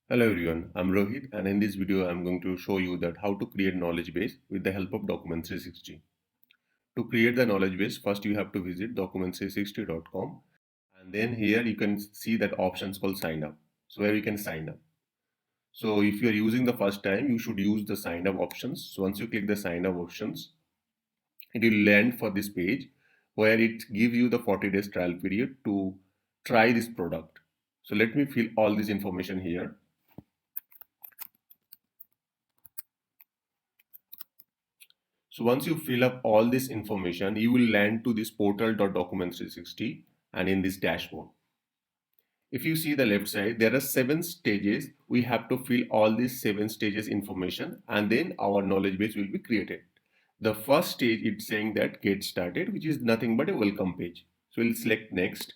Hello everyone, I'm Rohit and in this video I'm going to show you that how to create knowledge base with the help of Document360. To create the knowledge base, first you have to visit document360.com and then here you can see that options called sign up. So where you can sign up. So if you are using the first time, you should use the sign up options. So once you click the sign up options, it will land for this page where it gives you the 40 days trial period to try this product. So let me fill all this information here. So once you fill up all this information, you will land to this portal.document360 and in this dashboard. If you see the left side, there are 7 stages. We have to fill all these 7 stages information and then our knowledge base will be created. The first stage it's saying that get started, which is nothing but a welcome page. So we'll select next.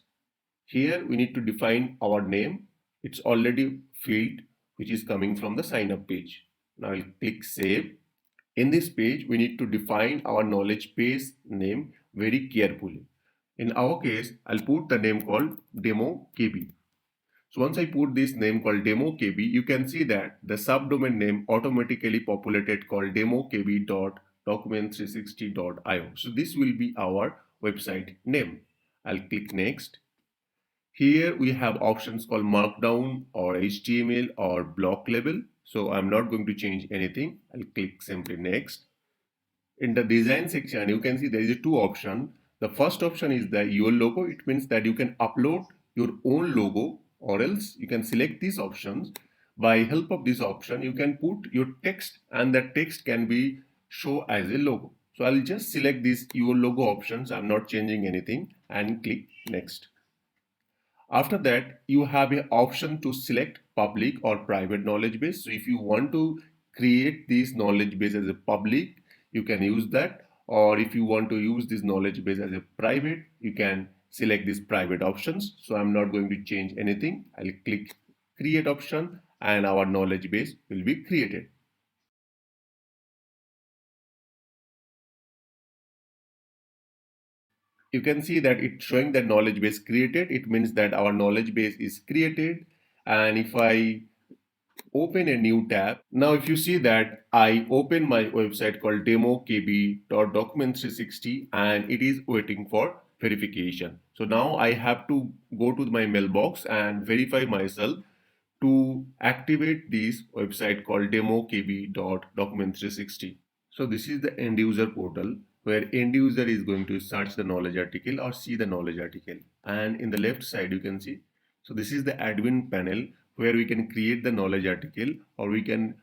Here we need to define our name. It's already filled, which is coming from the sign up page. Now I'll click save. In this page, we need to define our knowledge base name very carefully. In our case, I'll put the name called Demo KB. So once I put this name called Demo KB, you can see that the subdomain name automatically populated called demokb.document360.io. So this will be our website name. I'll click next. Here we have options called Markdown or HTML or block label. So I'm not going to change anything. I'll click simply next. In the design section, you can see there is a two option. The first option is the your logo. It means that you can upload your own logo or else you can select these options. By help of this option, you can put your text and that text can be show as a logo. So I'll just select these your logo options. I'm not changing anything and click next. After that, you have an option to select public or private knowledge base. So if you want to create this knowledge base as a public, you can use that. Or if you want to use this knowledge base as a private, you can select these private options. So I'm not going to change anything. I'll click create option and our knowledge base will be created. You can see that it's showing that knowledge base created. It means that our knowledge base is created. And if I open a new tab. Now, if you see that I open my website called demokb.document360 and it is waiting for verification. So now I have to go to my mailbox and verify myself to activate this website called demokb.document360. So this is the end user portal where end user is going to search the knowledge article or see the knowledge article. And in the left side, you can see. So this is the admin panel where we can create the knowledge article or we can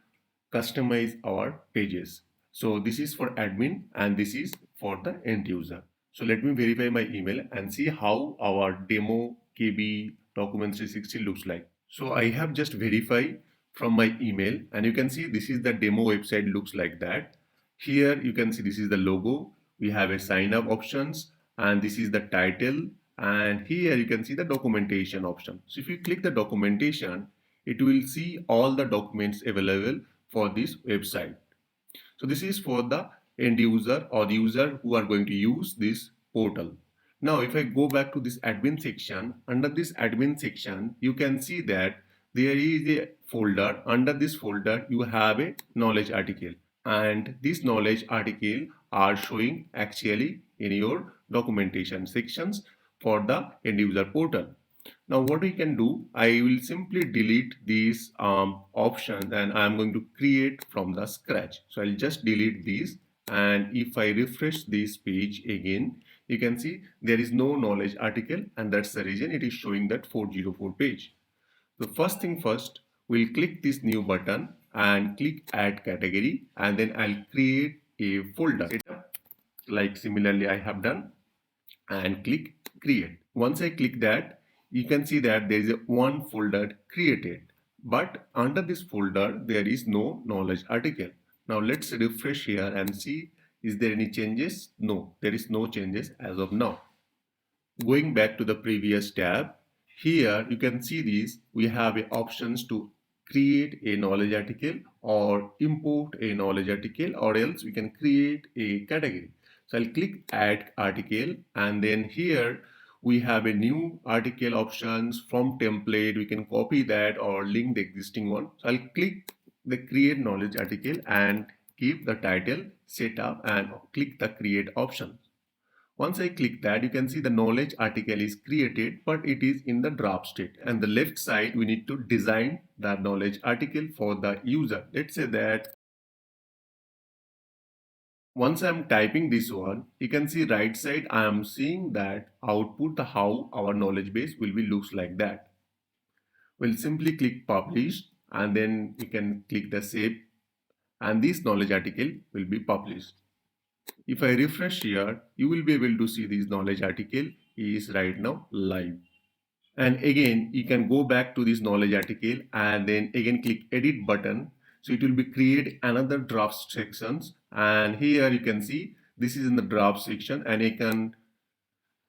customize our pages. So this is for admin and this is for the end user. So let me verify my email and see how our demo KB document 360 looks like. So I have just verified from my email and you can see this is the demo website looks like that. Here you can see this is the logo. We have a sign up options and this is the title and here you can see the documentation option. So if you click the documentation, it will see all the documents available for this website. So this is for the end user or the user who are going to use this portal. Now if I go back to this admin section, under this admin section, you can see that there is a folder. Under this folder, you have a knowledge article and this knowledge article are showing actually in your documentation sections for the end user portal. Now what we can do, I will simply delete these options and I'm going to create from the scratch. So I'll just delete these and if I refresh this page again, you can see there is no knowledge article and that's the reason it is showing that 404 page. The first thing first, we'll click this new button and click add category and then I'll create a folder like similarly I have done and click create. Once I click that, you can see that there is a one folder created, but under this folder there is no knowledge article. Now let's refresh here and see is there any changes. No, there is no changes as of now. Going back to the previous tab, here you can see this we have options to create a knowledge article or import a knowledge article or else we can create a category. So I'll click add article and then here we have a new article options from template. We can copy that or link the existing one. So I'll click the create knowledge article and keep the title set up and click the create option. Once I click that, you can see the knowledge article is created, but it is in the draft state. And the left side, we need to design the knowledge article for the user. Let's say that once I'm typing this one, you can see right side, I am seeing that output, how our knowledge base will be looks like that. We'll simply click publish and then you can click the save and this knowledge article will be published. If I refresh here, you will be able to see this knowledge article is right now live. And again, you can go back to this knowledge article and then again click edit button. So it will be create another draft sections. And here you can see this is in the draft section and you can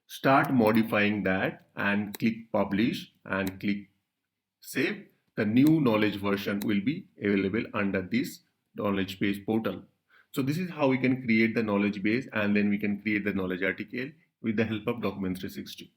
start modifying that and click publish and click save. The new knowledge version will be available under this knowledge base portal. So this is how we can create the knowledge base and then we can create the knowledge article with the help of Document 360.